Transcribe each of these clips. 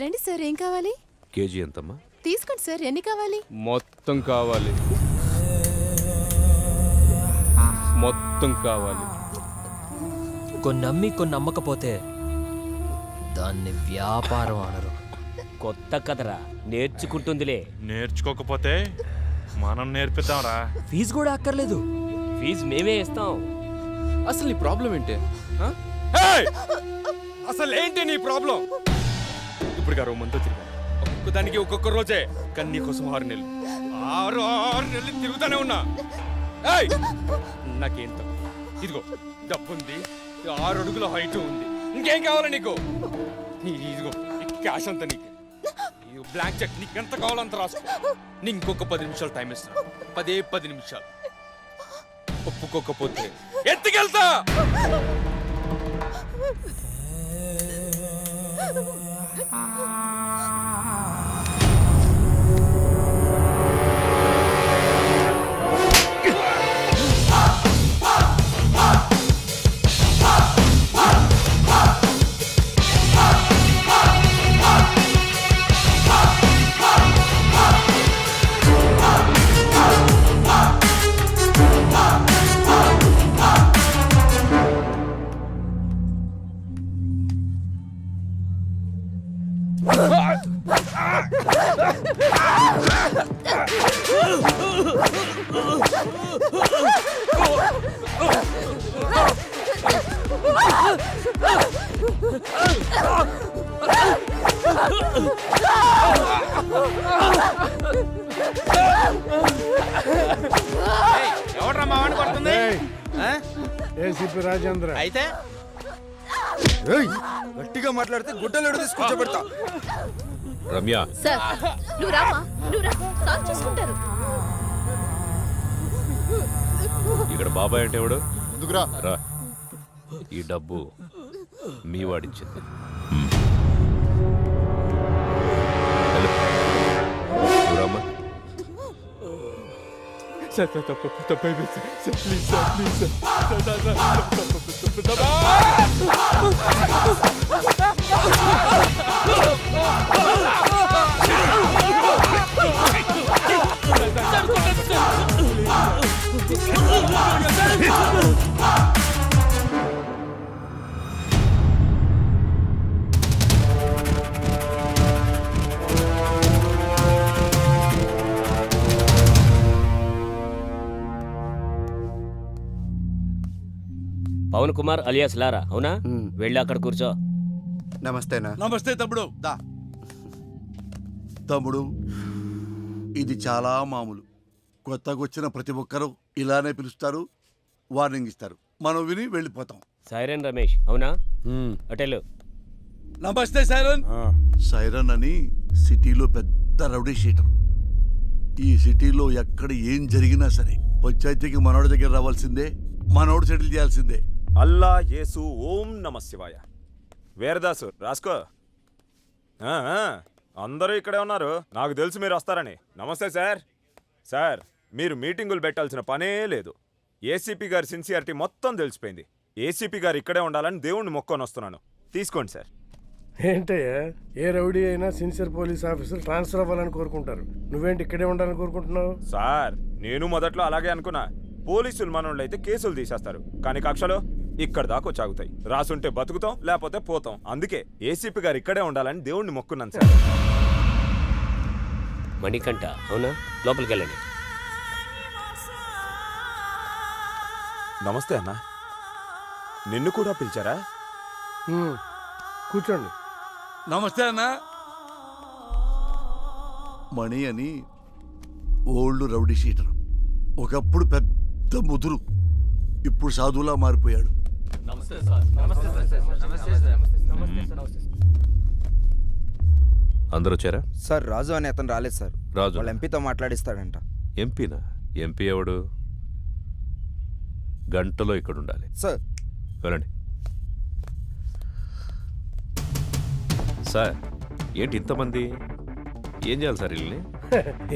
రండి సార్, ఏం కావాలి? కేజీ ఎంతమ్మా? తీసుకోండి సార్, ఎన్ని కావాలి? మొత్తం కావాలి, మొత్తం కావాలి. కొన్ని అమ్మి కొన్ని అమ్మకపోతే దాన్ని వ్యాపారం అనరు. కొత్త కదరా, నేర్చుకుంటుందిలే. నేర్చుకోకపోతే మనం నేర్పిద్దాంరా. ఫీజు కూడా అక్కర్లేదు, ఫీజు మేమే ఇస్తాం. అసలు నీ ప్రాబ్లం ఏంటి? అసలు ఏంటి నీ ప్రాబ్లం? ఇప్పుడు గారు మంతో తిరిగా ఒక్కొక్క దానికి ఒక్కొక్క రోజే, కానీ నీ కోసం 6 నెలలు 6 నెలలు తిరుగుతానే ఉన్నా. నాకేం తక్కువ? ఇదిగో డబ్బుంది, 6 అడుగుల హైట్ ఉంది, ఇంకేం కావాలి నీకు? ఇదిగో క్యాష్ అంతా నీకు, బ్లాంక్ చెక్ నీకు ఎంత కావాలో అంత రాసుకో. నీ ఇంకొక 10 నిమిషాలు టైం ఇస్తాను, 10 నిమిషాలు. ఒప్పుకోకపోతే ఎత్తుకెళ్తా. ఎవడ్రా మా వాడిని కొడుతుంది? ఏసీపీ రాజేంద్ర. అయితే గట్టిగా మాట్లాడితే గుడ్డలు తీసుకొచ్చబెడతా. రమ్య, సార్ నువ్వు రామా, నువ్వు రా, సాల్వ్ చేసుకుంటారు. ఇక్కడ బాబాయ్ అంటే ఎవడు? ఎందుకురా? రా, ఈ డబ్బు మీ వాడిచ్చింది. రామ్మా. సార్ తప్పైపోయింది sir, please sir, please Pavan Kumar alias Lara, అవునా? వెళ్ళి అక్కడ కూర్చో. నమస్తేనా? నమస్తే తమ్ముడు. దా తమ్ముడు, ఇది చాలా మామూలు. కొత్తగా వచ్చిన ప్రతి ఒక్కరూ ఇలానే పిలుస్తారు, వార్నింగ్ ఇస్తారు, మనం విని వెళ్ళిపోతాం. సైరన్ రమేష్, అవునా? అటెలు. నమస్తే సైరన్. సైరన్ అని సిటీలో పెద్ద రౌడీ షీటర్. ఈ సిటీలో ఎక్కడ ఏం జరిగినా సరే పంచాయతీకి మనోడి దగ్గర రావాల్సిందే, మనోడు సెటిల్ చేయాల్సిందే. అల్లా యేసు ఓం నమ శివాయ. వీరదాసు రాసుకో. అందరూ ఇక్కడే ఉన్నారు, నాకు తెలుసు మీరు వస్తారని. నమస్తే సార్. సార్, మీరు మీటింగులు పెట్టాల్సిన పనే లేదు. ఏసీపీ గారి సిన్సియారిటీ మొత్తం తెలిసిపోయింది. ఏసీపీ గారు ఇక్కడే ఉండాలని దేవుణ్ణి మొక్కొని వస్తున్నాను. తీసుకోండి సార్. ఏంటయ్యా, ఏ రౌడీ అయినా సిన్సియర్ పోలీస్ ఆఫీసర్ ట్రాన్స్ఫర్ అవ్వాలని కోరుకుంటారు. నువ్వేంటి ఇక్కడే ఉండాలని కోరుకుంటున్నావు? సార్, నేను మొదట్లో అలాగే అనుకున్నా. పోలీసులు మనోళ్ళు అయితే కేసులు తీసేస్తారు, కానీ కక్షలో ఇక్కడ దాకా చాగుతాయి. రాసుంటే బతుకుతాం, లేకపోతే పోతాం. అందుకే ఏసీపీ గారు ఇక్కడే ఉండాలని దేవుణ్ణి మొక్కున్నాను సార్. మణికంఠ, అవునా? లోపలికి వెళ్ళండి. నమస్తే అన్న. నిన్ను కూడా పిలిచారా? కూర్చోండి. నమస్తే అన్న. మణి అని ఓల్డ్ రౌడీ షీటర్. ఒకప్పుడు పెద్ద ముదురు, ఇప్పుడు సాధువులా మారిపోయాడు. అందరూ వచ్చారా? సార్, రాజు అని అతను రాలేదు సార్. రాజు వాళ్ళ ఎంపీతో మాట్లాడిస్తాడంట. ఎంపీనా? ఎంపీ ఎవడు? గంటలో ఇక్కడ ఉండాలి సార్. వెళ్ళండి. సార్, ఏంటి ఇంతమంది? ఏం చేయాలి సార్ వీళ్ళని?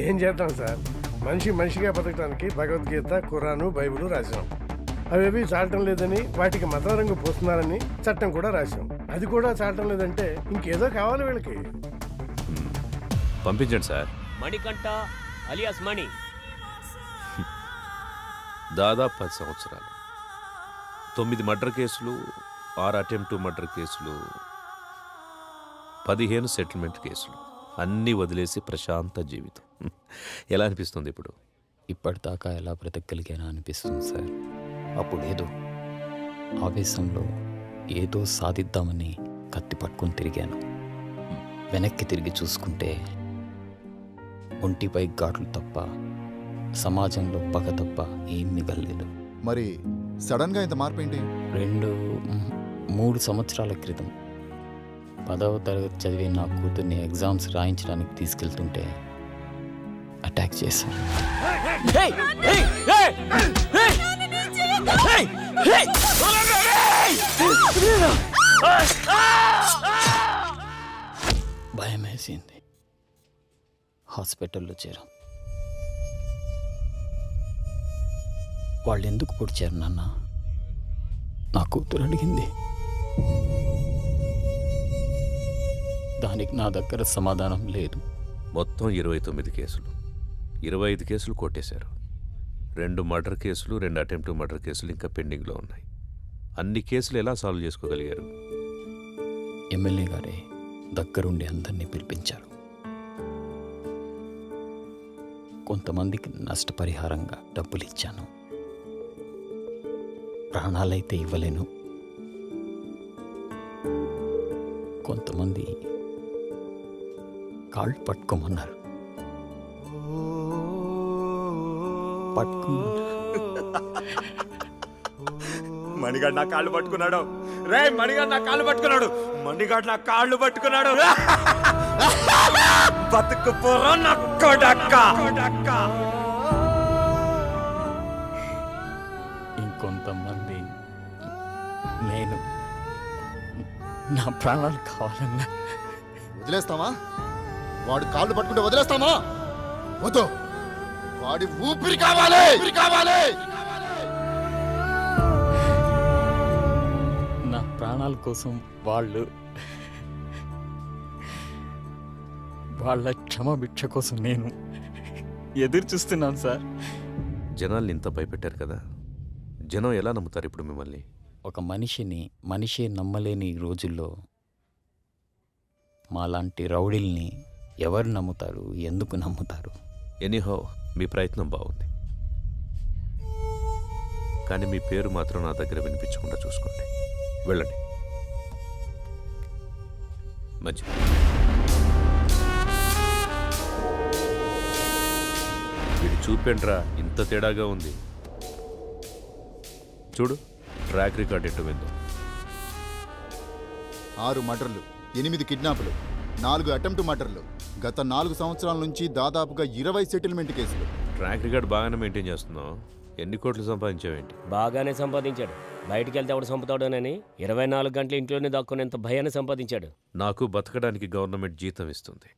ఏం చేద్దాం సార్, మనిషి మనిషిగా బతకడానికి భగవద్గీత, ఖురాను, బైబిల్ రాసాం. అవేవి చాలటం లేదని వాటికి మతం రంగు పోస్తున్నారని చట్టం కూడా రాశాం. అది కూడా చాలటం లేదంటే ఇంకేదో కావాలి వీళ్ళకి. పంపించండి సార్. మణికంఠ అలియాస్ మణి. దాదాపు 10 సంవత్సరాలు, 9 మర్డర్ కేసులు, 6 అటెంప్ట్ మర్డర్ కేసులు, 15 సెటిల్మెంట్ కేసులు, అన్నీ వదిలేసి ప్రశాంత జీవితం. ఎలా అనిపిస్తుంది ఇప్పుడు? ఇప్పటిదాకా ఎలా బ్రతకగలిగానా అనిపిస్తుంది సార్. అప్పుడు ఏదో ఆవేశంలో ఏదో సాధిద్దామని కత్తి పట్టుకొని తిరిగాను. వెనక్కి తిరిగి చూసుకుంటే ఒంటిపై ఘాట్లు తప్ప, సమాజంలో పగ తప్ప ఏం మిగలలేదు. మరి సడన్ గా ఇంత మార్పు ఏంటి? 3 సంవత్సరాల క్రితం 10వ తరగతి చదివే నా కూతుర్ని ఎగ్జామ్స్ రాయించడానికి తీసుకెళ్తుంటే అటాక్ చేశాను. భయం వేసింది. హాస్పిటల్లో చేరాం. వాళ్ళు ఎందుకు పొడిచారు నాన్న? నా కూతురు అడిగింది. దానికి నా దగ్గర సమాధానం లేదు. మొత్తం 29 కేసులు, 25 కేసులు కొట్టేశారు. 2 మర్డర్ కేసులు, 2 అటెంప్ట్ మర్డర్ కేసులు ఇంకా పెండింగ్లో ఉన్నాయి. అన్ని కేసులు ఎలా సాల్వ్ చేసుకోగలిగారు? ఎమ్మెల్యే గారే దగ్గరుండి అందరినీ పిలిపించారు. కొంతమందికి నష్టపరిహారంగా డబ్బులు ఇచ్చాను. ప్రాణాలైతే ఇవ్వలేను. కొంతమంది కాళ్ళు పట్టుకోమన్నారు. మణిగాడు నా కాళ్ళు పట్టుకున్నాడు. రే మణిగాడు నా కాళ్ళు పట్టుకున్నాడు. మణిగాడు నా కాళ్ళు పట్టుకున్నాడు. బతుకు పోరా నా కొడక్క. ఇంకొంతమంది నేను నా ప్రాణాలు కావాలన్నా వదిలేస్తామా? వాడు కాళ్ళు పట్టుకుంటే వదిలేస్తామా? వద్దు, వాడి ఊపిరి కావాలి, ఊపిరి కావాలి. నా ప్రాణాల కోసం వాళ్ళ క్షమభిక్ష కోసం నేను ఎదురు చూస్తున్నాను సార్. జనాల్ని ఇంత భయపెట్టారు కదా, జనం ఎలా నమ్ముతారు ఇప్పుడు మిమ్మల్ని? ఒక మనిషే నమ్మలేని ఈ రోజుల్లో మాలాంటి రౌడీల్ని ఎవరు నమ్ముతారు? ఎందుకు నమ్ముతారు? ఎనీహో మీ ప్రయత్నం బాగుంది, కానీ మీ పేరు మాత్రం నా దగ్గర వినిపించకుండా చూసుకోండి. వెళ్ళండి. మంచిది. వీడు చూపేంట్రా ఇంత తేడాగా ఉంది. చూడు ట్రాక్ రికార్డ్ ఎటు విందో. 6 మర్డర్లు, 8 కిడ్నాపులు, 4 అటెంప్ట్ మర్డర్లు, గత 4 సంవత్సరాల నుంచి దాదాపుగా 20 సెటిల్మెంట్ కేసులు. ట్రాక్ రికార్డ్ బాగానే మెయింటైన్ చేస్తున్నావు. ఎన్ని కోట్లు సంపాదించావేంటి? బాగానే సంపాదించాడు. బయటికి వెళ్తే ఎవడు చంపుతాడోనని 24 గంటలు ఇంట్లోనే దాక్కునేంత భయాన్ని సంపాదించాడు. నాకు బతకడానికి గవర్నమెంట్ జీతం ఇస్తుంది,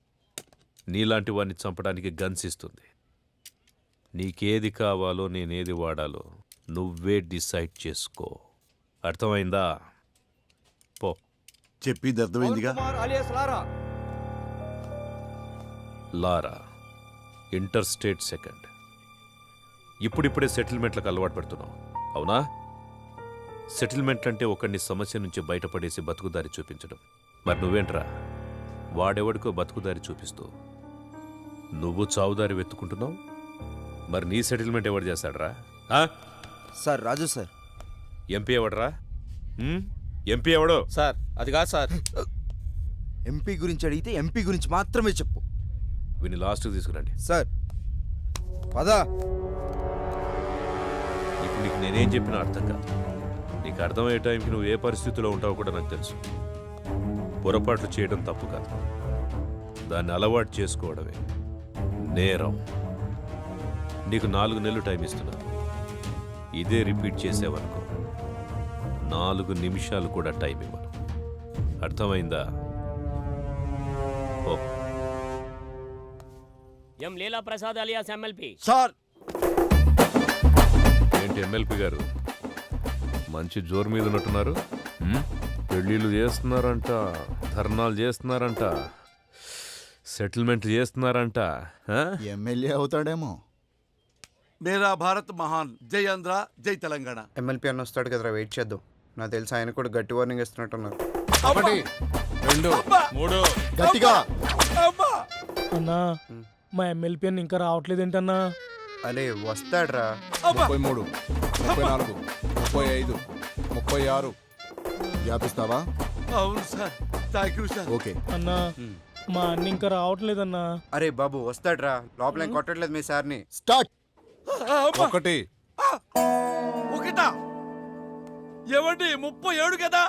నీలాంటి వాడిని చంపడానికి గన్స్ ఇస్తుంది. నీకేది కావాలో నేనేది వాడాలో నువ్వే డిసైడ్ చేసుకో. అర్థమైందా? పో. చెప్పింది అర్థమైందిగా. లారా ఇంటర్ స్టేట్ సెకండ్. ఇప్పుడిప్పుడే సెటిల్మెంట్లకు అలవాటు పడుతున్నావు, అవునా? సెటిల్మెంట్ అంటే ఒకడిని సమస్య నుంచి బయటపడేసి బతుకుదారి చూపించడం. మరి నువ్వేంట్రా వాడెవడికో బతుకుదారి చూపిస్తూ నువ్వు చావుదారి వెతుకుంటున్నావు. మరి నీ సెటిల్మెంట్ ఎవడు చేస్తాడరా? సార్ రాజు సార్. ఎంపీ ఎవడరా? ఎంపీ ఎవడో? సార్ అది కాదు సార్. ఎంపీ గురించి అడిగితే ఎంపీ గురించి మాత్రమే చెప్పు. వీని లాస్ట్కి తీసుకురండి. సార్ పదా. ఇప్పుడు నీకు నేనేం చెప్పినా అర్థం కాదు. నీకు అర్థమయ్యే టైంకి నువ్వు ఏ పరిస్థితిలో ఉంటావో కూడా నాకు తెలుసు. పొరపాట్లు చేయడం తప్పు కాదు, దాన్ని అలవాటు చేసుకోవడమే నేరం. నీకు 4 నెలలు టైం ఇస్తున్నా. ఇదే రిపీట్ చేసేవనుకో 4 నిమిషాలు కూడా టైం ఇవ్వను. అర్థమైందా? ఓ. ఎం లీలా ప్రసాద్ అలియాస్ ఎమ్మెల్పీ. సార్ ఏంటి ఎమ్మెల్పీ గారు మంచి జోరు మీద ఉన్నట్టున్నారు. పెళ్ళిళ్ళు చేస్తున్నారంట, ధర్నాలు చేస్తున్నారంట, సెటిల్మెంట్ చేస్తున్నారంట. ఎమ్మెల్యే అవుతాడేమో. మేరా భారత్ మహాన్, జై ఆంధ్ర, జై తెలంగాణ. ఎమ్మెల్పీ అన్న వస్తాడు కదరా, వెయిట్ చేద్దాం. నాకు తెలిసి ఆయన కూడా గట్టి వార్నింగ్ ఇస్తున్నట్టున్నారు. 1 2 3 గట్టిగా. అన్నా మా ఎమ్మెల్పీ అని ఇంకా రావట్లేదేంటన్నా? అరే వస్తాడ్రా. 33 34 35 36 వ్యాపిస్తావా? అవును sir, thank you sir. Okay. అన్నా మా అన్న ఇంకా రావట్లేదన్నా. అరే బాబు వస్తాడ్రా, లోపల ఏం కొట్టట్లేదు మీ సార్ని. స్టార్ట్. 1 ఒకటా? ఏమండి 37 కదా?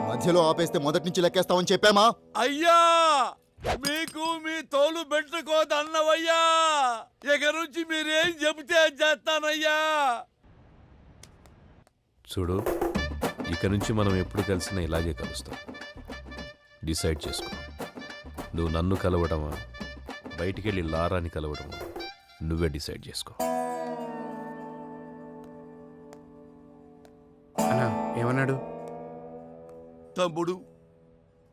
మధ్యలో ఆపేస్తే మొదటి నుంచి లెక్కేస్తామని చెప్పామా? అయ్యా మీకు మీ తోలు పెట్టుకోదన్నవయ్యా. ఇక నుంచి మీరేం చెబితే చేస్తానయ్యా. చూడు, ఇక నుంచి మనం ఎప్పుడు కలిసినా ఇలాగే కలుస్తాం. డిసైడ్ చేసుకో. నువ్వు నన్ను కలవడమా, బయటికెళ్ళి లారాని కలవడమా, నువ్వే డిసైడ్ చేసుకో. అన్నా ఏమన్నాడు? తమ్ముడు,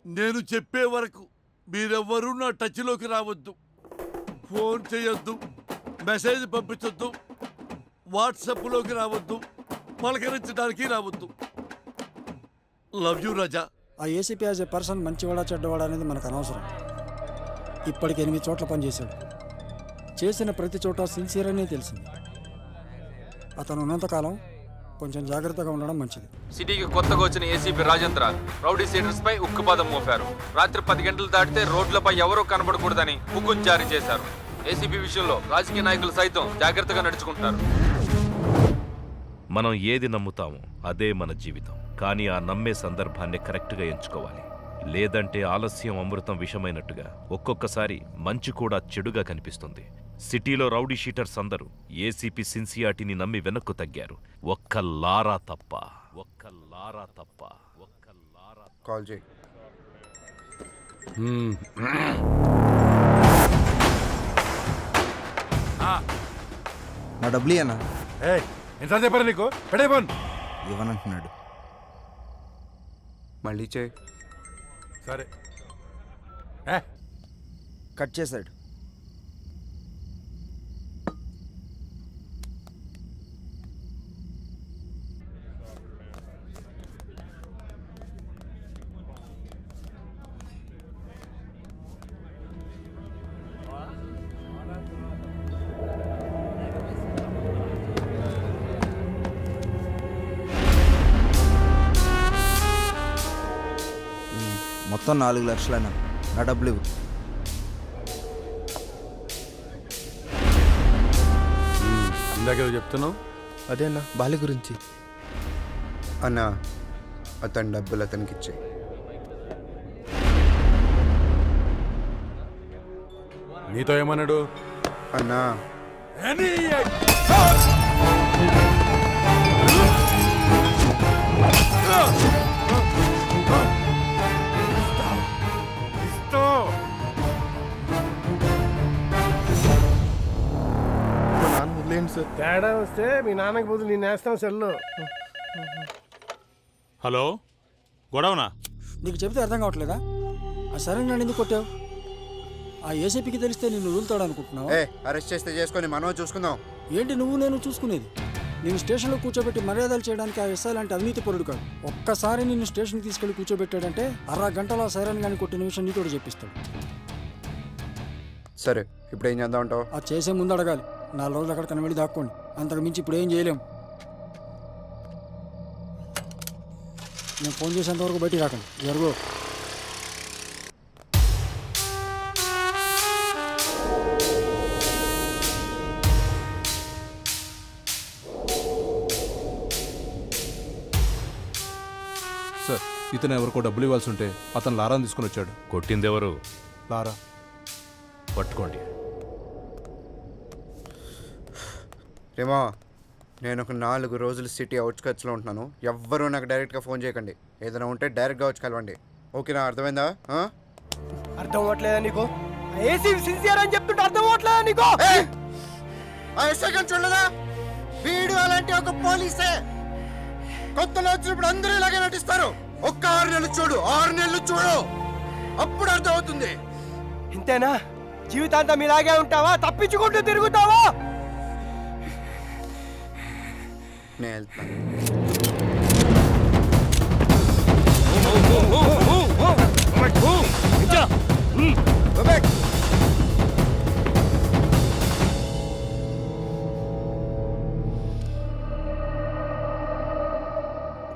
నేను చెప్పే వరకు మీరెవ్వరూ నా టచ్లోకి రావద్దు. ఫోన్ చేయొద్దు, మెసేజ్ పంపించొద్దు, వాట్సాప్లోకి రావద్దు, పలకరించడానికి రావద్దు. లవ్ యూ రాజా. ఆ ఏసీపీ యాజ్ ఎ పర్సన్ మంచివాడా చెడ్డవాడా అనేది మనకు అనవసరం. ఇప్పటికి 8 చోట్ల పనిచేశాడు. చేసిన ప్రతి చోట సిన్సియర్ అనే తెలిసింది. అతను ఉన్నంతకాలం కొంచెం జాగ్రత్తగా ఉండడం మంచిది. సిటీకి కొత్తగా వచ్చిన ఏసీపీ రాజేంద్ర రౌడీ సీడర్స్ పై ఉక్కుపాదం మోపారు. రాత్రి 10 గంటలు దాటితే రోడ్లపై ఎవరూ కనబడకూడదని హుకుం జారీ చేశారు. ఏసీపీ విషయంలో రాజకీయ నాయకులు సైతం జాగ్రత్తగా నడుచుకుంటారు. మనం ఏది నమ్ముతామో అదే మన జీవితం. కానీ ఆ నమ్మే సందర్భాన్ని కరెక్ట్గా ఎంచుకోవాలి. లేదంటే ఆలస్యం అమృతం విషమైనట్టుగా ఒక్కొక్కసారి మంచి కూడా చెడుగా కనిపిస్తుంది. సిటీలో రౌడీ షీటర్స్ అందరూ ఏసీపీ సిన్సియారిటీని నమ్మి వెనక్కు తగ్గారు. ఒక్క లారా తప్ప. కాల్ చేయి. నా డబ్బులు అన్నా. ఎంత చెప్పారు నీకు? పెడే ఫోన్. ఇవ్వనంటున్నాడు. మళ్ళీ చేయి. సరే. కట్ చేశాడు. మొత్తం 4 లక్షలైనా నా డబ్బులు ఇవ్వు. ఇందాక చెప్తున్నావు అదే అన్న బాలి గురించి. అన్న అతని డబ్బులు అతనికి ఇచ్చే. నీతో ఏమన్నాడు? అన్నా తేడా వస్తే మీ నాన్నకి బదులు నేను వేస్తాం సెల్లో. హలో, గొడవనా? నీకు చెబితే అర్థం కావట్లేదా? ఆ సరే నన్ను ఎందుకు కొట్టావు? ఆ ఏసీపీకి తెలిస్తే నిన్ను వదులుతాడు అనుకుంటున్నావు? అరెస్ట్ చేస్తే చేసుకొని మనం చూసుకుందాం. ఏంటి నువ్వు నేను చూసుకునేది? నేను స్టేషన్లో కూర్చోబెట్టి మర్యాదలు చేయడానికి ఆ ఎస్ఐ లాంటి అవినీతి పరుడు కాదు. ఒక్కసారి నిన్ను స్టేషన్కి తీసుకెళ్లి కూర్చోబెట్టాడంటే 1/2 గంటలో సైరన్ గాని కొట్టిన విషయం నీతో చెప్పిస్తాడు. సరే, ఇప్పుడు ఏం చేద్దాం అంటావు? అది చేసే ముందు అడగాలి. 4 రోజులు అక్కడ కనబడి దాక్కోండి. అంతకు మించి ఇప్పుడు ఏం చేయలేం. నేను ఫోన్ చేసేంత వరకు బయటికి రాకండి. జరుగు. సార్, ఇతను ఎవరికో డబ్బులు ఇవ్వాల్సి ఉంటే అతను లారాని తీసుకుని వచ్చాడు. కొట్టిందెవరు? లారా. పట్టుకోండి. రేమా, నేను ఒక 4 రోజులు సిటీ అవుట్స్కట్స్లో ఉంటున్నాను. ఎవ్వరూ నాకు డైరెక్ట్గా ఫోన్ చేయకండి. ఏదైనా ఉంటే డైరెక్ట్గా వచ్చి కలవండి. ఓకేనా? అర్థమైందా? అర్థం అవ్వట్లేదా నీకు? సిన్సియర్ అని చెప్తుంటే అర్థం అవ్వట్లేదా నీకు? చూడలేదా? వీడు అలాంటి ఒక పోలీసే. కొత్తలో వచ్చినప్పుడు అందరూ ఇలాగే నటిస్తారు. ఒక్క 6 నెలలు చూడు, 6 నెలలు చూడు, అప్పుడు అర్థం అవుతుంది. ఇంతేనా? జీవితాంతం ఇలాగే ఉంటావా? తప్పించుకుంటూ తిరుగుతావా? నేను వెళ్తాను.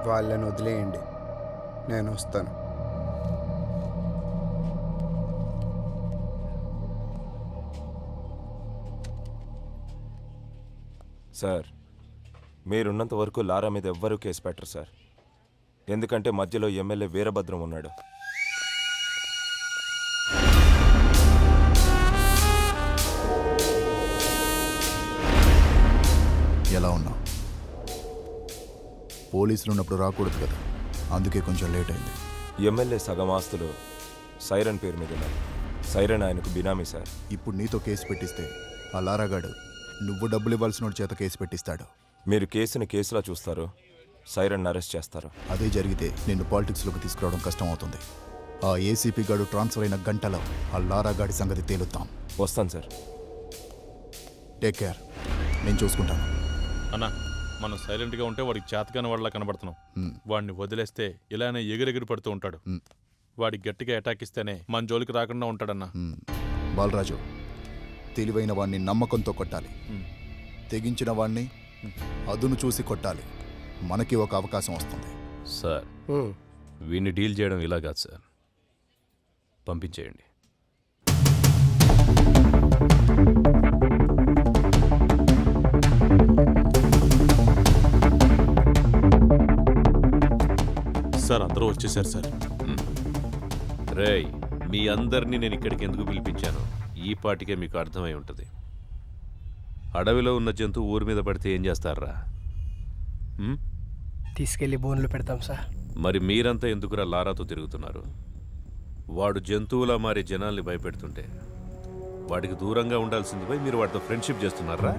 వాళ్ళని వదిలేయండి, నేను వస్తాను. సార్, మీరున్నంత వరకు లారా మీద ఎవ్వరూ కేసు పెట్టరు సార్. ఎందుకంటే మధ్యలో ఎమ్మెల్యే వీరభద్రం ఉన్నాడు. ఎలా ఉన్నావు? పోలీసులు ఉన్నప్పుడు రాకూడదు కదా, అందుకే కొంచెం లేట్ అయింది. ఎమ్మెల్యే సగం ఆస్తులు సైరన్ పేరు మీద ఉన్నాయి. సైరన్ ఆయనకు బినామీ సార్. ఇప్పుడు నీతో కేసు పెట్టిస్తే ఆ లారాగాడు నువ్వు డబ్బులు ఇవ్వాల్సిన చేత కేసు పెట్టిస్తాడు. మీరు కేసుని కేసులా చూస్తారు, సైరన్ అరెస్ట్ చేస్తారు. అదే జరిగితే నిన్ను పాలిటిక్స్లోకి తీసుకురావడం కష్టం అవుతుంది. ఆ ఏసీపీ గాడు ట్రాన్స్ఫర్ అయిన గంటలో ఆ లారాగాడి సంగతి తేలుద్దాం. వస్తాను సార్. టేక్ కేర్, నేను చూసుకుంటాను. అన్నా, మనం సైలెంట్గా ఉంటే వాడికి చేతకాని వాళ్ళ కనబడుతున్నాం. వాడిని వదిలేస్తే ఇలానే ఎగిరెగిరి పడుతూ ఉంటాడు. వాడికి గట్టిగా అటాక్ ఇస్తేనే మన జోలికి రాకుండా ఉంటాడన్నా. బాలరాజు, తెలివైన వాణ్ణి నమ్మకంతో కొట్టాలి, తెగించిన వాణ్ణి అదును చూసి కొట్టాలి. మనకి ఒక అవకాశం వస్తుంది. సార్, వీడిని డీల్ చేయడం ఇలా కాదు సార్, పంపించేయండి. సార్, అందరూ వచ్చేసారు సార్. రేయ్, మీ అందరినీ నేను ఇక్కడికి ఎందుకు పిలిపించాను ఈ పాటికే మీకు అర్థమై ఉంటుంది. అడవిలో ఉన్న జంతువు ఊరి మీద పడితే ఏం చేస్తారా? తీసుకెళ్లి బోన్లు పెడతాం సార్. మరి మీరంతా ఎందుకురా లారాతో తిరుగుతున్నారు? వాడు జంతువులా మారి జనాల్ని భయపెడుతుంటే వాడికి దూరంగా ఉండాల్సింది పోయి మీరు వాడితో ఫ్రెండ్షిప్ చేస్తున్నారా?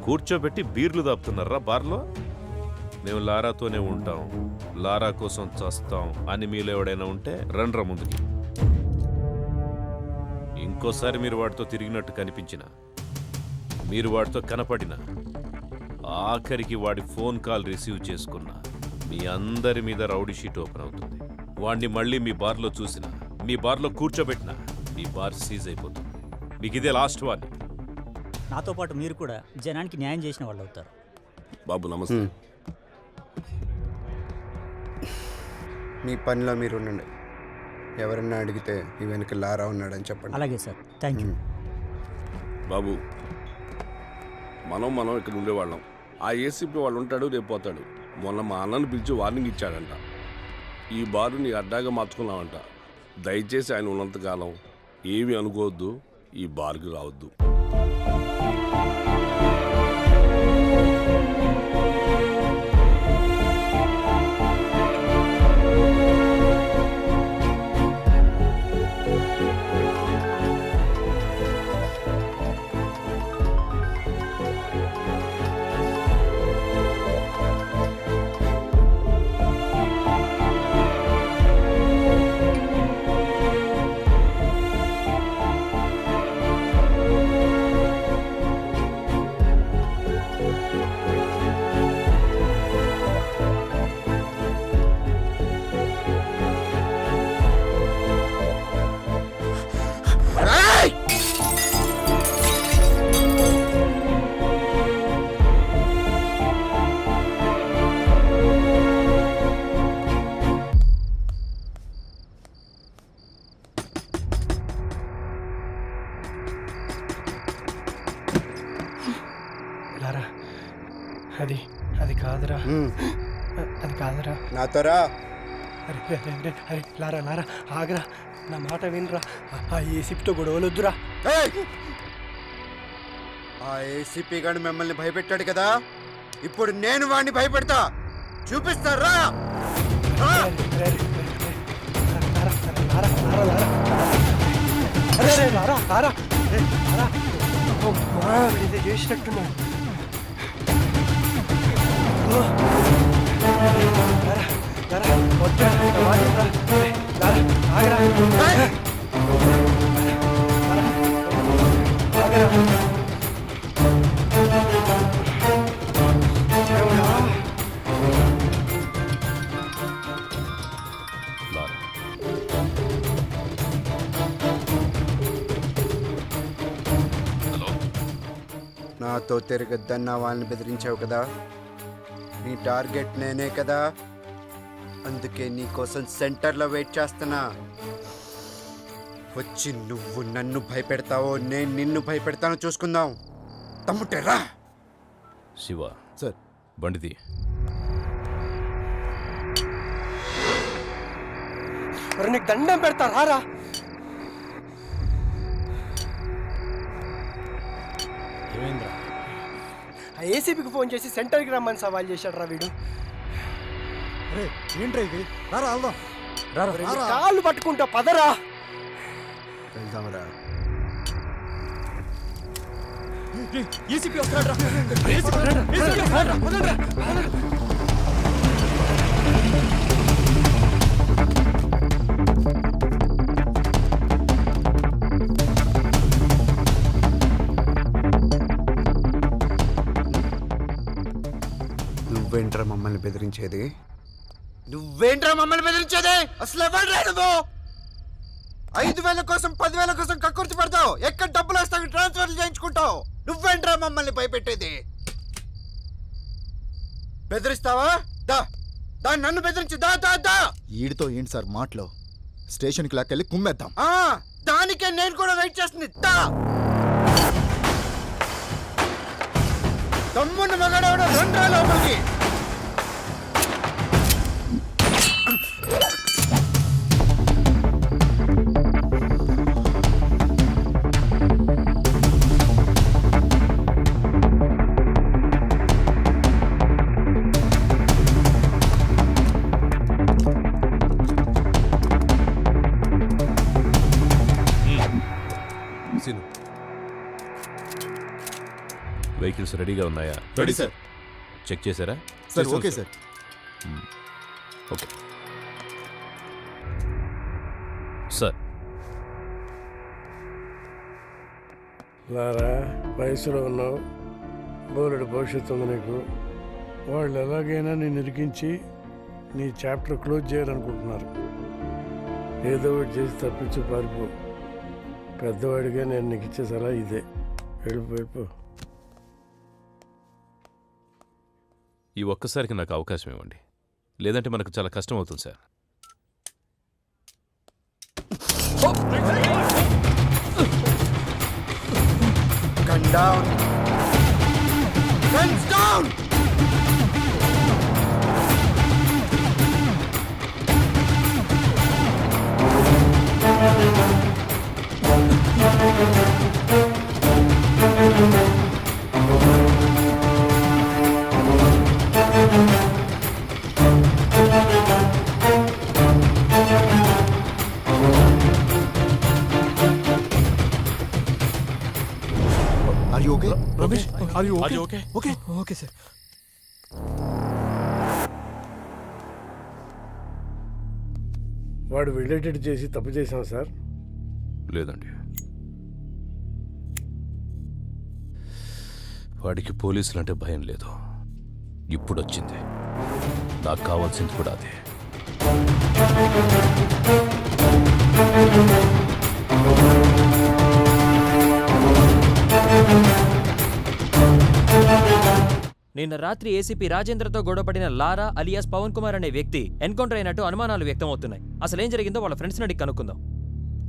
కూర్చోబెట్టి బీర్లు దాపుతున్నారా బార్లో? మేము లారాతోనే ఉంటాం, లారా కోసం చస్తాం అని మీలో ఎవడైనా ఉంటే రండ్రా ముందుకి. ఇంకోసారి మీరు వాడితో తిరిగినట్టు కనిపించిన, మీరు వాడితో కనపడిన, ఆఖరికి వాడి ఫోన్ కాల్ రిసీవ్ చేసుకున్నా మీ అందరి మీద రౌడీ షీట్ ఓపెన్ అవుతుంది. వాడిని మళ్ళీ మీ బార్లో చూసినా, మీ బార్లో కూర్చోబెట్టినా మీ బార్ సీజ్ అయిపోతుంది. మీకు ఇదే లాస్ట్ వార్నింగ్. నాతో పాటు మీరు కూడా జనానికి న్యాయం చేసిన వాళ్ళు అవుతారు. బాబు నమస్తే. మీ పనిలో మీరు ఉండండి. ఎవరన్నా అడిగితే ఈ వెనక లారా ఉన్నాడని చెప్పండి. అలాగే సార్, థ్యాంక్ యూ. బాబు, మనం ఇక్కడ ఉండేవాళ్ళం. ఆ ఏసీపీ వాళ్ళు ఉంటాడు, రేపు పోతాడు. మొన్న మా అన్నను పిలిచి వార్నింగ్ ఇచ్చాడంట. ఈ బారు నీ అడ్డాగా మార్చుకున్నావంట. దయచేసి ఆయన ఉన్నంతకాలం ఏమీ అనుకోవద్దు, ఈ బార్కి రావద్దు. అది కాదురా, అది కాదురా. నాతో రా. అరే లారా లారా, ఆగరా, నా మాట వినరా. ఆ ఏసీపీతో గొడవలొద్దురా. ఆ ఏసీపీ గారు మిమ్మల్ని భయపెట్టాడు కదా, ఇప్పుడు నేను వాడిని భయపెడతా. చూపిస్తారా? చేసినట్టున్నాడు. నాతో తిరగద్దన్న వాళ్ళని బెదిరించావు కదా, నీ టార్గెట్ నేనే కదా, అందుకే నీకోసం సెంటర్లో వెయిట్ చేస్తున్నా. వచ్చి నువ్వు నన్ను భయపెడతావో నేను నిన్ను భయపెడతానో చూసుకుందాం. తమ్ముటేరా శివ సార్ బండిది. నీకు దండం పెడతా రారా. ఆ ఏసీపీకి ఫోన్ చేసి సెంటర్కి రమ్మని సవాల్ చేశాడు రా వీడు. ఏంట్రా ఇది? రారా వెళ్దాం. కాళ్ళు పట్టుకుంటా పదరా. వెళ్దాంరా. ఏసీపీ వస్తున్నాడు. నువ్వేంట్రా మమ్మల్ని బెదిరించేది? నువ్వేంట్రా మమ్మల్ని బెదిరించేది? అసలు ఎవడ్రా నువ్వు? 5,000 కోసం 10,000 కోసం కక్కుర్తి పడతావు. ఎక్కడ డబ్బులు వస్తావు ట్రాన్స్ఫర్లు చేయించుకుంటావు. నువ్వేంట్రా మమ్మల్ని భయపెట్టేది? బెదిరిస్తావా? దా దాన్ని నన్ను బెదిరించి దా దా దా. ఈడితో ఏంటి సార్ మాటలో? స్టేషన్కి లాక్కెళ్ళి కుమ్మేద్దాం. దానికే నేను కూడా వెయిట్ చేస్తుంది. దా తమ్ముని మగాడవడ 2 లోపలికి. వెహికల్స్ రెడీగా ఉన్నాయా? Ready sir. చెక్ చేశారా? Sir okay sir. Okay sir. Lara, వయసులో ఉన్నావు, బోలెడు భవిష్యత్తు ఉంది నీకు. వాళ్ళు ఎలాగైనా నేను ఇరికించి నీ చాప్టర్ క్లోజ్ చేయాలనుకుంటున్నారు. ఏదో ఒకటి చేసి తప్పించి పారిపో. పెద్దవాడిగా నేను నీకు ఇచ్చే సలహా ఇదే. వెళ్ళిపో. ఈ ఒక్కసారికి నాకు అవకాశం ఇవ్వండి, లేదంటే మనకు చాలా కష్టం అవుతుంది sir. Gun down. Guns down. Are you okay? Ramesh, Are you okay? Okay okay sir. వాడు వెళ్ళేటట్టు చేసి తప్పు చేశాం సార్. లేదండి, వాడికి పోలీసులు అంటే భయం లేదు. ఇప్పుడు వచ్చింది. నాకు కావాల్సింది కూడా అదే. నిన్న రాత్రి ఏసీపీ రాజేంద్రతో గొడవపడిన లారా అలియాస్ పవన్ కుమార్ అనే వ్యక్తి ఎన్కౌంటర్ అయినట్టు అనుమానాలు వ్యక్తమవుతున్నాయి. అసలు ఏం జరిగిందో వాళ్ళ ఫ్రెండ్స్ని అడిగి కనుక్కుందాం.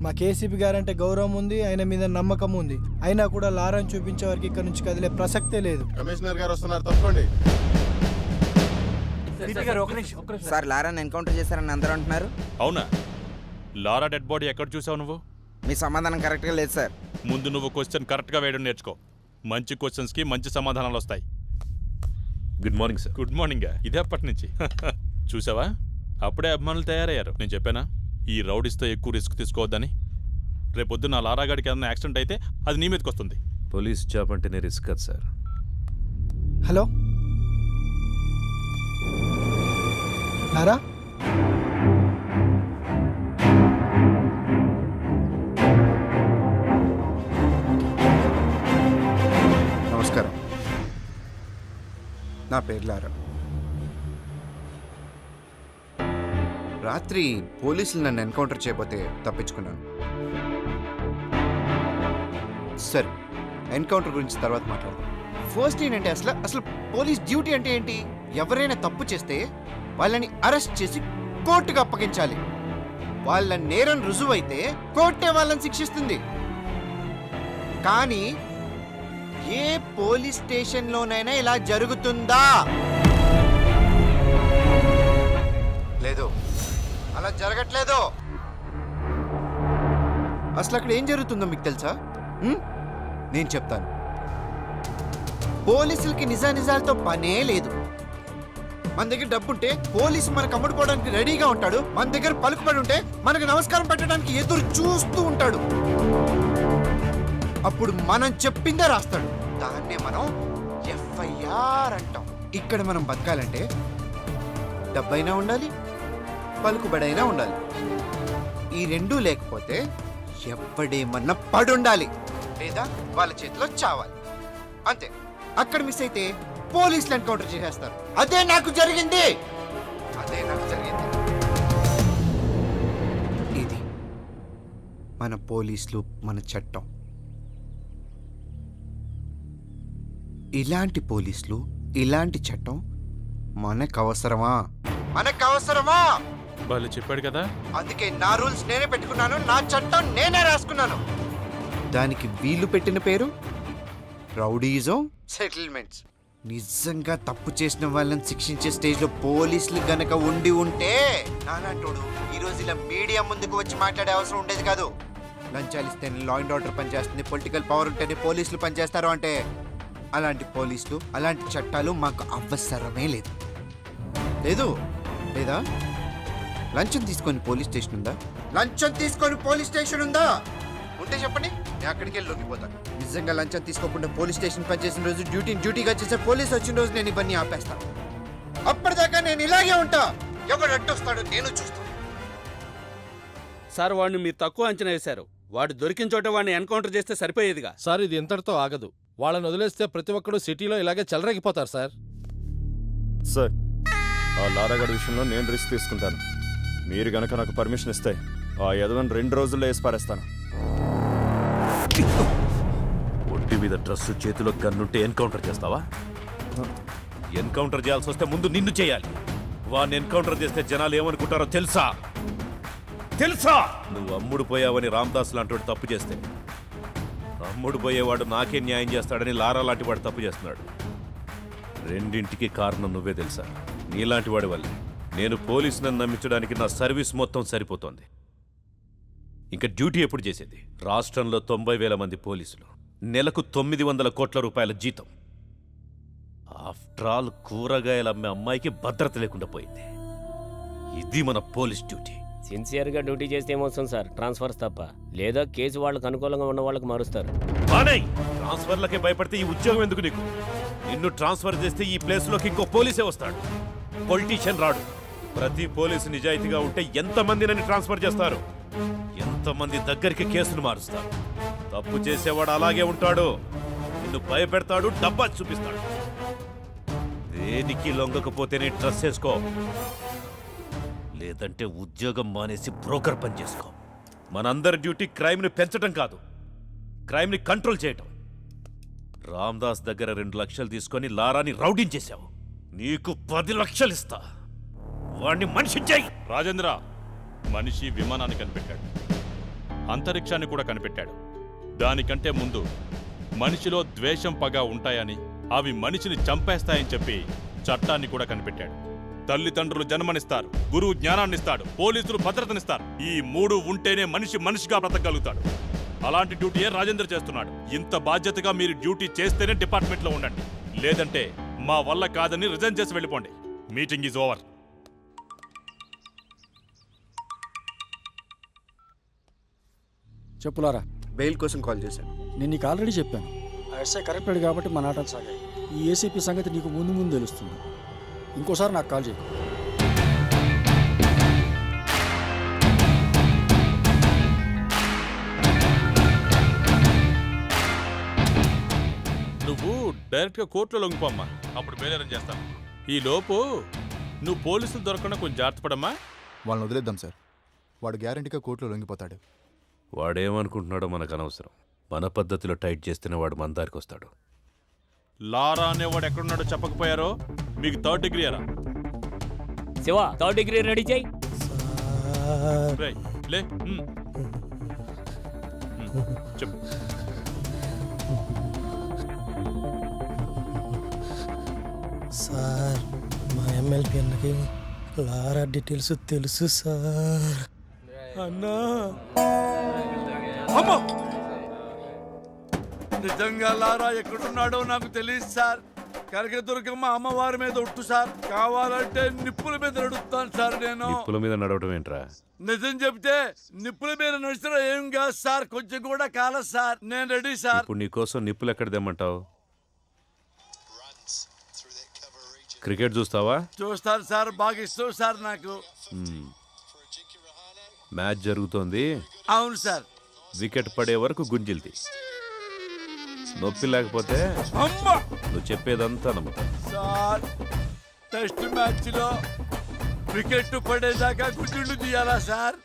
మా కేసీపీ గారంటే గౌరవం ఉంది, ఆయన మీద నమ్మకం ఉంది. అయినా కూడా లారాను చూపించే వరకు ఇక్కడ నుంచి కదిలే ప్రసక్తే లేదు. కమిషనర్ గారు వస్తున్నారు, తప్పండి. సార్, లారాను ఎన్కౌంటర్ చేశారని అందరూ అంటున్నారు. అవునా? లారా డెడ్ బాడీ ఎక్కడ చూసావు నువ్వు? మీ సమాధానం కరెక్ట్గా లేదు సార్. ముందు నువ్వు క్వశ్చన్ కరెక్ట్గా వేయడం నేర్చుకో. మంచి క్వశ్చన్స్కి మంచి సమాధానాలు వస్తాయి. Good morning sir. Good morning. ఇదే అప్పటి నుంచి చూసావా, అప్పుడే అభిమానులు తయారయ్యారు. నేను చెప్పానా ఈ రౌడీస్తో ఎక్కువ రిస్క్ తీసుకోవద్దని? రేపొద్దు నా లారాగాడికి ఏదైనా యాక్సిడెంట్ అయితే అది నీ మీదకి వస్తుంది. పోలీస్ జాబ్ అంటేనే రిస్క్ కదా సార్. హలో, లారా నమస్కారం, నా పేరు లారా. రాత్రి పోలీసులు నన్ను ఎన్కౌంటర్ చేయబోతే తప్పించుకున్నాను. సరే, ఎన్కౌంటర్ గురించి తర్వాత మాట్లాడదాం. ఫస్ట్ ఏంటంటే అసలు పోలీస్ డ్యూటీ అంటే ఏంటి? ఎవరైనా తప్పు చేస్తే వాళ్ళని అరెస్ట్ చేసి కోర్టుకు అప్పగించాలి. వాళ్ళ నేరం రుజువైతే కోర్టే వాళ్ళని శిక్షిస్తుంది. కానీ ఏ పోలీస్ స్టేషన్లోనైనా ఇలా జరుగుతుందా? లేదు, అలా జరగట్లేదు. అసలు అక్కడ ఏం జరుగుతుందో మీకు తెలుసా? నేను చెప్తాను. పోలీసులకి నిజానిజాలతో పనే లేదు. మన దగ్గర డబ్బుంటే పోలీసు మనకు అమ్ముడుకోవడానికి రెడీగా ఉంటాడు. మన దగ్గర పలుకుబడి ఉంటే మనకు నమస్కారం పెట్టడానికి ఎదురు చూస్తూ ఉంటాడు. అప్పుడు మనం చెప్పిందే రాస్తాడు. దాన్నే మనం ఎఫ్ఐఆర్ అంటాం. ఇక్కడ మనం బతకాలంటే డబ్బైనా ఉండాలి, పలుకుబడైనా ఉండాలి. ఈ రెండూ లేకపోతే ఎవడేమన్నా పడుండాలి, లేదా వాళ్ళ చేతిలో చావాలి. అంతే. అక్కడ మిస్ అయితే పోలీసులు ఎన్కౌంటర్ చేసేస్తారు. అదే నాకు జరిగింది. ఇది మన పోలీసులు, మన చట్టం. ఇలాంటి పోలీసులు, ఇలాంటి చట్టం మనకు అవసరమా? వాళ్ళు చెప్పాడు కదా, అందుకే నా రూల్స్ నేనే పెట్టుకున్నాను, నా చట్టం నేనే రాసుకున్నాను. దానికి వీళ్ళు పెట్టిన పేరు రౌడీజం సెటిల్మెంట్స్. నిజంగా తప్పు చేసిన వాళ్ళని శిక్షించే స్టేజ్ లో పోలీసులు గనక ఉండి ఉంటే నానాటోడు ఈ రోజు ఇలా మీడియా ముందుకు వచ్చి మాట్లాడే అవసరం ఉండేది కాదు. లంచాలు ఇస్తేనే లా అండ్ ఆర్డర్ పనిచేస్తుంది, పొలిటికల్ పవర్ ఉంటేనే పోలీసులు పనిచేస్తారు అంటే అలాంటి పోలీసులు, అలాంటి చట్టాలు మాకు అవసరమే లేదు. లేదా? లంచం తీసుకొని పోలీస్ స్టేషన్ ఉందా? ఉంటే చెప్పండి, నేను అక్కడికి వెళ్ళి లొంగిపోతాను. నిజంగా లంచం తీసుకోకుండా పోలీస్ స్టేషన్ పనిచేసిన రోజు డ్యూటీగా చేసే పోలీస్ వచ్చిన రోజు నేను ఇవన్నీ ఆపేస్తాను. అప్పటిదాకా నేను ఇలాగే ఉంటా. ఎవడు అడ్డొస్తాడో నేను చూస్తాను. సార్, వాడిని మీరు తక్కువ అంచనా వేశారు. వాడు దొరికిన చోట వాడిని ఎన్కౌంటర్ చేస్తే సరిపోయేదిగా. సార్, ఇది ఇంతటితో ఆగదు. వాళ్ళని వదిలేస్తే ప్రతి ఒక్కడు సిటీలో ఇలాగే చెలరేగిపోతారు సార్. సార్, ఆ లారాగడ్ విషయంలో నేను రిస్క్ తీసుకుంటాను. మీరు గనక నాకు పర్మిషన్ ఇస్తే ఆ యదవని 2 రోజుల్లో వేసి పారేస్తాను. ఒంటి మీద డ్రెస్సు, చేతిలో గన్నుంటే ఎన్కౌంటర్ చేస్తావా? ఎన్కౌంటర్ చేయాల్సి వస్తే ముందు నిన్ను చేయాలి. వాడిని ఎన్కౌంటర్ చేస్తే జనాలు ఏమనుకుంటారో తెలుసా? నువ్వు అమ్ముడు పోయావని రామ్దాస్ లాంటి తప్పు చేస్తే అమ్ముడు పోయేవాడు నాకే న్యాయం చేస్తాడని లారా లాంటి వాడు తప్పు చేస్తున్నాడు. రెండింటికి కారణం నువ్వే తెలుసా? నీలాంటి వాడి వల్లే నేను పోలీసులను నమ్మించడానికి నా సర్వీస్ మొత్తం సరిపోతోంది. ఇంకా డ్యూటీ ఎప్పుడు చేసేది? రాష్ట్రంలో 90,000 మంది పోలీసులు, నెలకు 900 కోట్ల రూపాయల జీతం. ఆఫ్టర్ ఆల్ కూరగాయలు అమ్మే అమ్మాయికి భద్రత లేకుండా పోయింది. ఇది మన పోలీస్ డ్యూటీ. సిన్సియర్గా డ్యూటీ చేస్తే ఏమొస్తుంది సార్? ట్రాన్స్ఫర్స్ తప్ప. లేదా కేసు వాళ్ళకి అనుకూలంగా ఉన్న వాళ్ళకి మారుస్తారు. ట్రాన్స్ఫర్లకే భయపడితే ఈ ఉద్యోగం ఎందుకు నీకు? నిన్ను ట్రాన్స్ఫర్ చేస్తే ఈ ప్లేస్లోకి ఇంకో పోలీసే వస్తాడు, పొలిటీషియన్ రాడు. ప్రతి పోలీసు నిజాయితీగా ఉంటే ఎంతమందినని ట్రాన్స్ఫర్ చేస్తారు, ఎంతమంది దగ్గరికి కేసులు మారుస్తారు. తప్పు చేసేవాడు అలాగే ఉంటాడు. నిన్ను భయపెడతాడు, డబ్బా చూపిస్తాడు. దేనికి లొంగకపోతేనే డ్రెస్ వేసుకో, లేదంటే ఉద్యోగం మానేసి బ్రోకర్ పని చేసుకో. మనందరి డ్యూటీ క్రైమ్ని పెంచడం కాదు, క్రైమ్ని కంట్రోల్ చేయటం. రామ్దాస్ దగ్గర 2 లక్షలు తీసుకొని లారాని రౌడీని చేశావు. నీకు 10 లక్షలు ఇస్తా, వాణ్ణి మనిషి చేయి. రాజేంద్ర మనిషి విమానాన్ని కనిపెట్టాడు, అంతరిక్షాన్ని కూడా కనిపెట్టాడు. దానికంటే ముందు మనిషిలో ద్వేషం, పగ ఉంటాయని, అవి మనిషిని చంపేస్తాయని చెప్పి చట్టాన్ని కూడా కనిపెట్టాడు. తల్లిదండ్రులు జన్మనిస్తారు, గురువు జ్ఞానాన్నిస్తాడు, పోలీసులు భద్రతనిస్తారు. ఈ 3 ఉంటేనే మనిషి మనిషిగా బ్రతకగలుగుతాడు. అలాంటి డ్యూటీయే రాజేంద్ర చేస్తున్నాడు. ఇంత బాధ్యతగా మీరు డ్యూటీ చేస్తేనే డిపార్ట్మెంట్లో ఉండండి, లేదంటే మా వల్ల కాదని రిజైన్ చేసి వెళ్ళిపోండి. Meeting is over. చెప్పులారా. బెయిల్ కోసం కాల్ చేశాను. నేను నీకు ఆల్రెడీ చెప్పాను, ఆ ఎస్ఐ కరెక్టెడ్ కాబట్టి మా నాటలు సాగాయి. ఈ ఏసీపీ సంగతి నీకు ముందు తెలుస్తుంది. ఇంకోసారి నాకు కాల్ చేయి. డైరెక్ట్గా కోర్టులో లొంగిపోమ్మా, అప్పుడు బేలేరం చేస్తాను. ఈ లోపు నువ్వు పోలీసులు దొరకకుండా కొంచెం జాగ్రత్త పడమ్మా. వాళ్ళని వదిలేద్దాం సార్, వాడు గ్యారంటీగా కోర్టులో లొంగిపోతాడు. వాడేమనుకుంటున్నాడో మనకు అనవసరం. మన పద్ధతిలో టైట్ చేస్తేనే వాడు మన దారికి వస్తాడు. లారా అనేవాడు ఎక్కడున్నాడో చెప్పకపోయారో మీకు 3rd డిగ్రీ అరా. శివ 3rd డిగ్రీ రెడీ చేయి. రేయ్, లే. చెప్పు. సార్ మా ఎమ్మెల్యే అన్నకి లారా డీటెయిల్స్ తెలుసు సార్. అన్నా అమ్మో! నిజంగా లారా ఎక్కడున్నాడో నాకు తెలియదు సార్. కనకదుర్గమ్మ అమ్మవారి మీద ఒట్టు సార్, కావాలంటే నిప్పుల మీద నడుస్తాను సార్. నేను నిప్పుల మీద నడవటం ఏంట్రా? నిజం చెప్తే నిప్పుల మీద నడిచిన ఏం కాదు సార్, కొంచెం కూడా కాలేదు సార్. నేను రెడీ సార్. ఇప్పుడు నీకోసం నిప్పులు ఎక్కడ తెమ్మంటావు? క్రికెట్ చూస్తావా? చూస్తాను సార్, బాగా ఇష్టం సార్ నాకు. మ్యాచ్ జరుగుతోంది. అవును సార్. వికెట్ పడే వరకు గుంజిల్ది. నొప్పి లేకపోతే అమ్మా నువ్వు చెప్పేదంతా నమ్ముతా. సార్, టెస్ట్ మ్యాచ్ లో వికెట్ పడేదాకా గుడ్డులు తీయాలా సార్?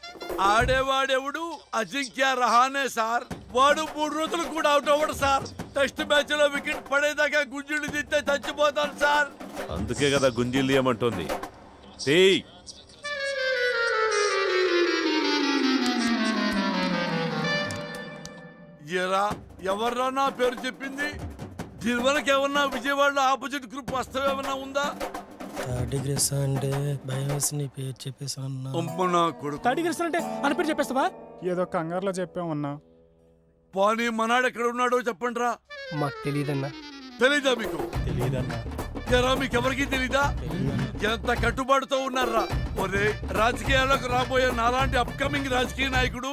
ఆడేవాడెవడు? అజింక్య రహానే సార్. వాడు 3 రోజులు కూడా అవుట్ అవ్వడు సార్. టెస్ట్ మ్యాచ్ లో వికెట్ పడేదాకా గుంజులు తీస్తే చచ్చిపోతాను సార్. అందుకే కదా గుంజిల్ తీయమంటోంది. తీయ్. ఎవర్రా నా పేరు చెప్పింది? దీని వరకు ఏమన్నా విజయవాడలో ఆపోజిట్ గ్రూప్ వస్తాం ఏమన్నా ఉందా? 3rd డిగ్రీ అంటే భయం వేసి నీ పేరు చెప్పేసాను. థర్డ్ డిగ్రీ అంటే అని పేరు చెప్పేస్తావా? ఏదో కంగారులో చెప్పామన్నా. పోనీ మనాడు ఎక్కడ ఉన్నాడో చెప్పండి రా. మాకు తెలియదన్నా. తెలీదా మీకు? తెలియదన్నా. మీకు ఎవరికి తెలీదా? ఎంత కట్టుబాటుతో ఉన్నారా? ఒరే, రాజకీయాలకు రాబోయే నాలాంటి అప్కమింగ్ రాజకీయ నాయకుడు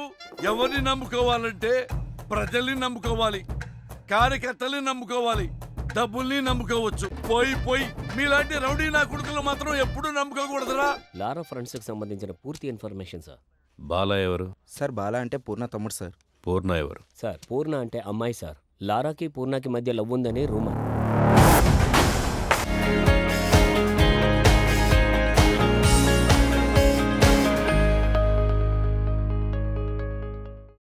ఎవరిని నమ్ముకోవాలంటే ప్రజల్ని నమ్ముకోవాలి, కార్యకర్తల్ని నమ్ముకోవాలి, డబ్బుల్ని నమ్ముకోవచ్చు. పోయి మీలాంటి రౌడీ నా కొడుకులు మాత్రం ఎప్పుడూ నమ్ముకోకూడదురా. లారా ఫ్రెండ్స్ కి సంబంధించిన పూర్తి ఇన్ఫర్మేషన్ సార్. బాలా ఎవరు? సార్ బాలా అంటే పూర్ణ తమ్ముడు సార్. పూర్ణ ఎవరు? సార్ పూర్ణ అంటే అమ్మాయి సార్. లారాకి పూర్ణకి మధ్య లవ్ ఉందని రూమర్.